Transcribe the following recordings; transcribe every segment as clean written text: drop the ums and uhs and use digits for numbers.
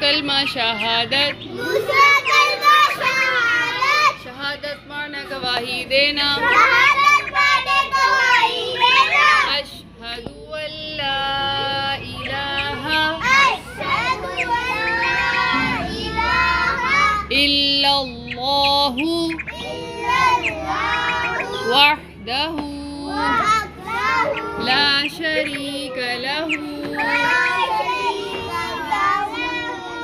कलमा शहादत, दूसरा कलमा शहादत, शहादत माने गवाही देना, शहादत माने गवाही देना, अशहदु अल्ला इलाहा अशहदु अल्ला इलाहा इल्लल्लाहु इल्लल्लाहु वहदहु वहदहु ला शरीक लहु ला शरीका लहु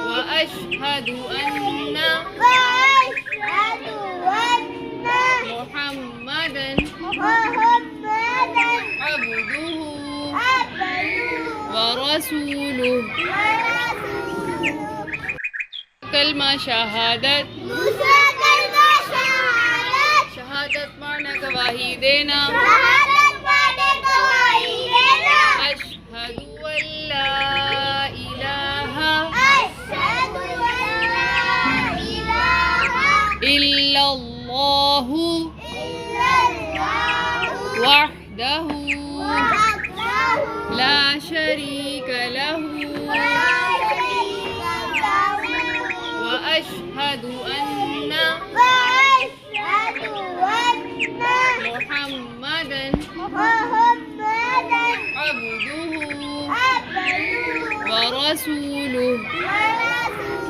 व अशहदु अन्ना वअशहदु अन्ना मुहम्मदन मुहम्मदन अब्दुहु अब्दुहु व रसूलुहु। वरसूलुहु। कलमा शहादत, दूसरा कलमा शहादत, शहादत माने गवाही देना, शहादत माने गवाही देना, अशहदु अल्ला इलाहा अशहदु अल्ला इलाहा इल्लल्लाहु इल्लल्लाहु वहदहु वहदहु ला शरीक लहु ला शरीका लहु व अशहदु अन्ना वअशहदु अन्ना मुहम्मदन मुहम्मदन अब्दुहु अब्दुहु व रसूलुहु। वरसूलुहु।